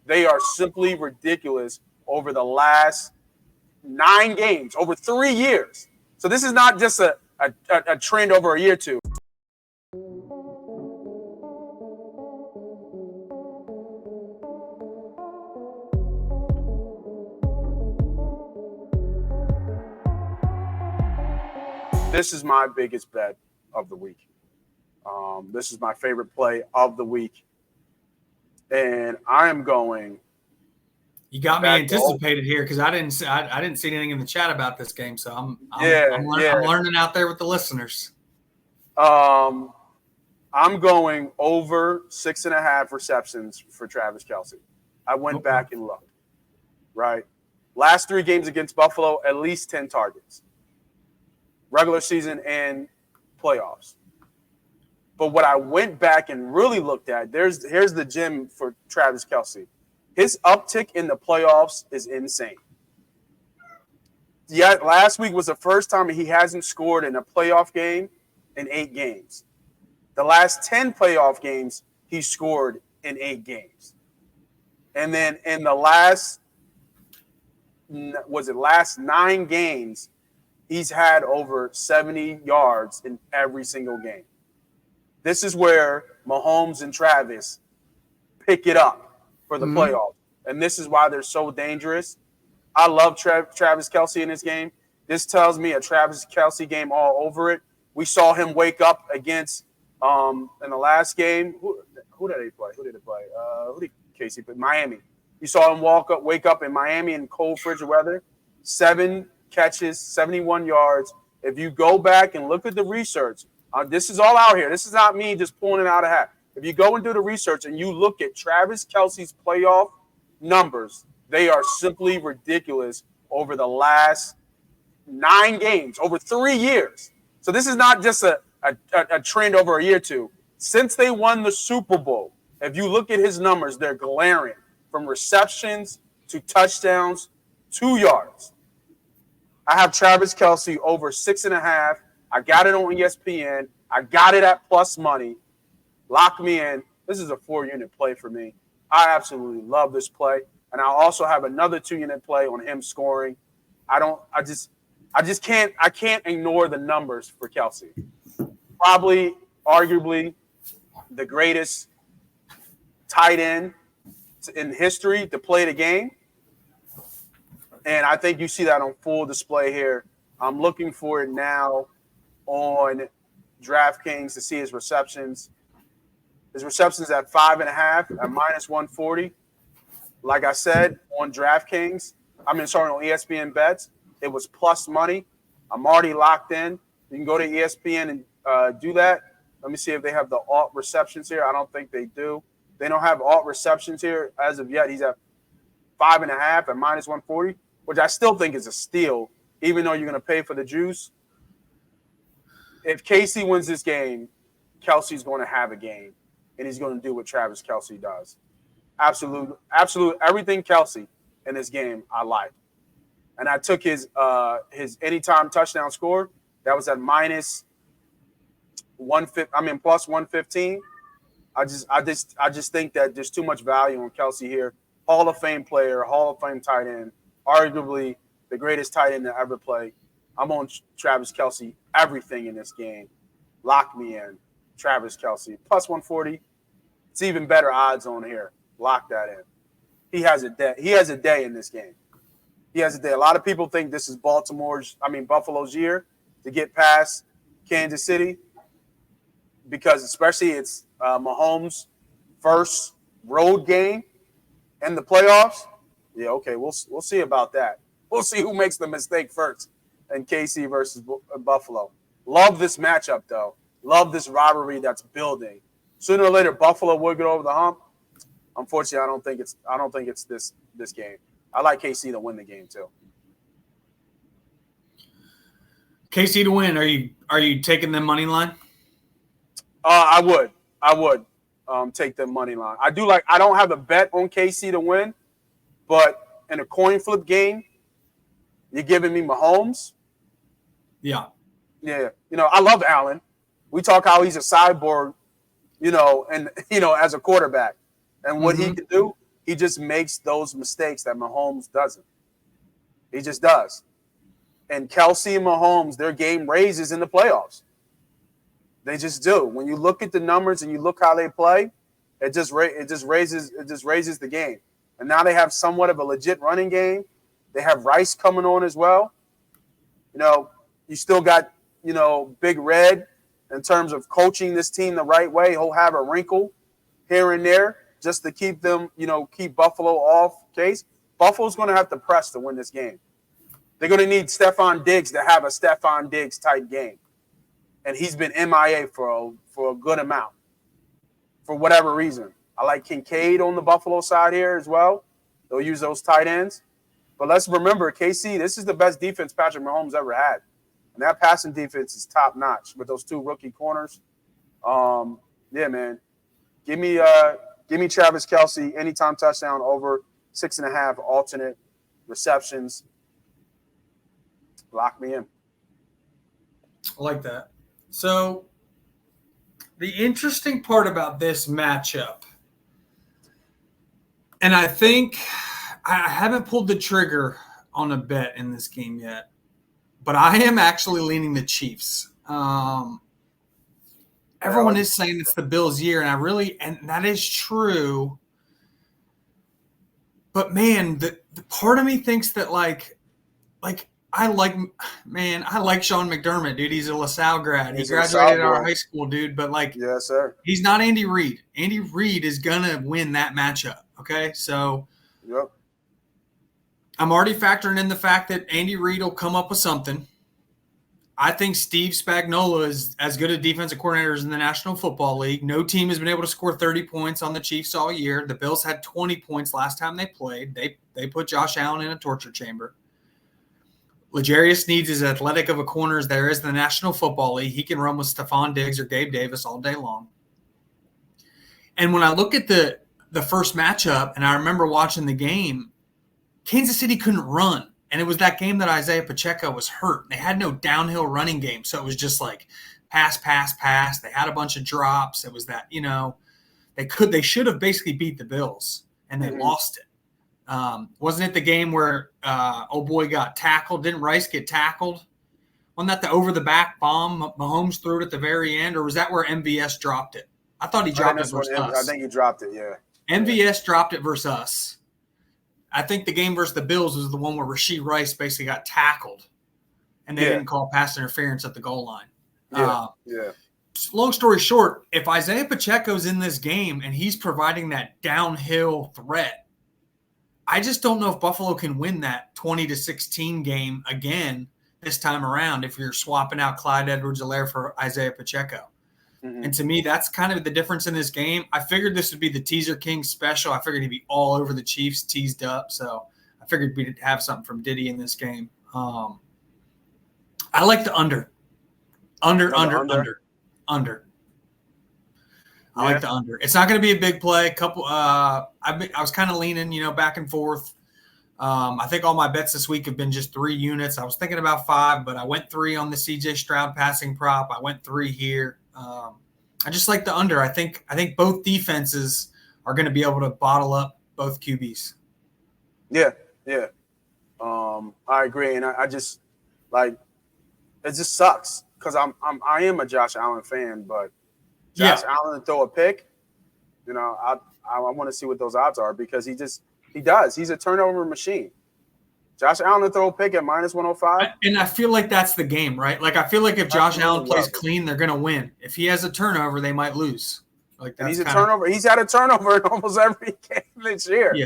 They are simply ridiculous over the last 9 games, over 3 years. So this is not just a trend over a year or two. This is my biggest bet of the week. This is my favorite play of the week. And I am going. You got me anticipated here because I didn't see anything in the chat about this game, so I'm learning out there with the listeners. I'm going over 6.5 receptions for Travis Kelce. I went back and looked. Right, last 3 games against Buffalo, at least 10 targets, regular season and playoffs. But what I went back and really looked at, here's the gem for Travis Kelce. His uptick in the playoffs is insane. Yeah, last week was the first time he hasn't scored in a playoff game in 8 games. The last 10 playoff games, he scored in 8 games. And then in the last 9 games, he's had over 70 yards in every single game. This is where Mahomes and Travis pick it up for the playoffs. And this is why they're so dangerous. I love Travis Kelce in this game. This tells me a Travis Kelce game all over it. We saw him wake up against in the last game. Who did he play? Who did Casey play? Miami. You saw him wake up in Miami in cold frigid weather. 7 catches, 71 yards. If you go back and look at the research, this is all out here. This is not me just pulling it out of hat. If you go and do the research and you look at Travis Kelce's playoff numbers, they are simply ridiculous over the last 9 games, over 3 years. So this is not just a trend over a year or two. Since they won the Super Bowl, if you look at his numbers, they're glaring from receptions to touchdowns, 2 yards. I have Travis Kelce over 6.5. I got it on ESPN. I got it at plus money. Lock me in. This is a 4-unit play for me. I absolutely love this play. And I also have another 2-unit play on him scoring. I can't ignore the numbers for Kelce. Probably, arguably, the greatest tight end in history to play the game. And I think you see that on full display here. I'm looking for it now on DraftKings to see his receptions. His receptions at 5.5 at minus 140. Like I said, on DraftKings, on ESPN bets, it was plus money. I'm already locked in. You can go to ESPN and do that. Let me see if they have the alt receptions here. I don't think they do. They don't have alt receptions here as of yet. He's at 5.5 at minus 140, which I still think is a steal, even though you're going to pay for the juice. If Casey wins this game, Kelce's going to have a game, and he's going to do what Travis Kelce does. Absolute, everything Kelce in this game, I like. And I took his anytime touchdown score. That was at minus 150. Plus 115. I just think that there's too much value on Kelce here. Hall of Fame player, Hall of Fame tight end, arguably the greatest tight end to ever play. I'm on Travis Kelce, everything in this game. Lock me in. Travis Kelce, plus 140. It's even better odds on here. Lock that in. He has a day in this game. He has a day. A lot of people think this is Buffalo's year to get past Kansas City because especially it's Mahomes' first road game in the playoffs. Yeah, okay, we'll see about that. We'll see who makes the mistake first in KC versus Buffalo. Love this matchup, though. Love this rivalry that's building. Sooner or later, Buffalo will get over the hump. Unfortunately, I don't think it's this game. I like KC to win the game too. KC to win. Are you taking the money line? I would take the money line. I don't have a bet on KC to win, but in a coin flip game, you're giving me Mahomes. Yeah. Yeah. I love Allen. We talk how he's a cyborg, and as a quarterback and what he can do. he just makes those mistakes that Mahomes doesn't. He just does. And Kelsey and Mahomes, their game raises in the playoffs. They just do. When you look at the numbers and you look how they play, it just raises the game. And now they have somewhat of a legit running game. They have Rice coming on as well. You know, you still got, you know, Big Red in terms of coaching this team the right way. He'll have a wrinkle here and there just to keep them, you know, keep Buffalo off case. Buffalo's going to have to press to win this game. They're going to need Stephon Diggs to have a Stephon Diggs type game. And he's been MIA for a good amount for whatever reason. I like Kincaid on the Buffalo side here as well. They'll use those tight ends. But let's remember, KC, this is the best defense Patrick Mahomes ever had. And that passing defense is top notch with those two rookie corners. Yeah, man. Give me Travis Kelce anytime touchdown over 6.5 alternate receptions. Lock me in. I like that. So the interesting part about this matchup, and I think I haven't pulled the trigger on a bet in this game yet, but I am actually leaning the Chiefs. Everyone is saying it's the Bills' year, and that is true. But man, the part of me thinks that I like Sean McDermott, dude. He's a LaSalle grad. He graduated out of high school, dude. But yes, sir. He's not Andy Reid. Andy Reid is gonna win that matchup. Okay, so yep. I'm already factoring in the fact that Andy Reid will come up with something. I think Steve Spagnuolo is as good a defensive coordinator as in the National Football League. No team has been able to score 30 points on the Chiefs all year. The Bills had 20 points last time they played. They put Josh Allen in a torture chamber. L'Jarius Sneed's as athletic of a corner as there is in the National Football League. He can run with Stephon Diggs or Gabe Davis all day long. And when I look at the first matchup, and I remember watching the game, Kansas City couldn't run. And it was that game that Isaiah Pacheco was hurt. They had no downhill running game. So it was just like pass, pass, pass. They had a bunch of drops. It was that, you know, they should have basically beat the Bills, and they lost it. Wasn't it the game where old boy got tackled? Didn't Rice get tackled? Wasn't that the over-the-back bomb Mahomes threw it at the very end, or was that where MVS dropped it? I thought he dropped it versus us. I think he dropped it, yeah. MVS dropped it versus us. I think the game versus the Bills was the one where Rashee Rice basically got tackled, and they didn't call pass interference at the goal line. Yeah. Long story short, if Isaiah Pacheco's in this game and he's providing that downhill threat, I just don't know if Buffalo can win that 20-16 game again this time around if you're swapping out Clyde Edwards-Helaire for Isaiah Pacheco. Mm-hmm. And to me, that's kind of the difference in this game. I figured this would be the Teaser King special. I figured he'd be all over the Chiefs, teased up. So I figured we'd have something from Diddy in this game. I like the under. Under. I like the under. It's not going to be a big play. I was kind of leaning, back and forth. I think all my bets this week have been just 3 units. I was thinking about 5, but I went 3 on the CJ Stroud passing prop. I went 3 here. I just like the under. I think both defenses are going to be able to bottle up both QBs. Yeah. I agree, and I just it just sucks because I am a Josh Allen fan, but Josh Allen to throw a pick, I want to see what those odds are because he does. He's a turnover machine. Josh Allen to throw a pick at -105. And I feel like that's the game, right? Like, I feel like if Josh Allen plays clean, they're going to win. If he has a turnover, they might lose. And he's a turnover. He's had a turnover in almost every game this year. Yeah.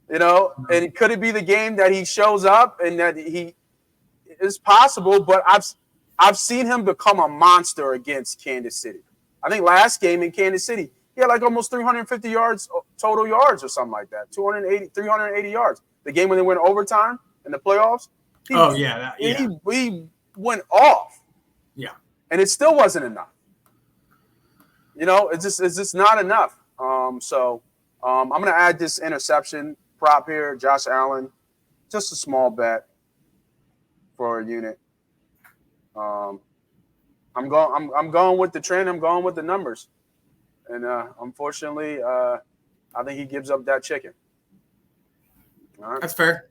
And could it be the game that he shows up and that he is possible, but I've seen him become a monster against Kansas City. I think last game in Kansas City, he had like almost 350 yards, total yards or something like that, 380 yards. The game when they went overtime in the playoffs. He went off. Yeah. And it still wasn't enough. It's just not enough. So I'm going to add this interception prop here, Josh Allen, just a small bet for a unit. I'm going with the trend. I'm going with the numbers. And unfortunately, I think he gives up that chicken. All right. That's fair.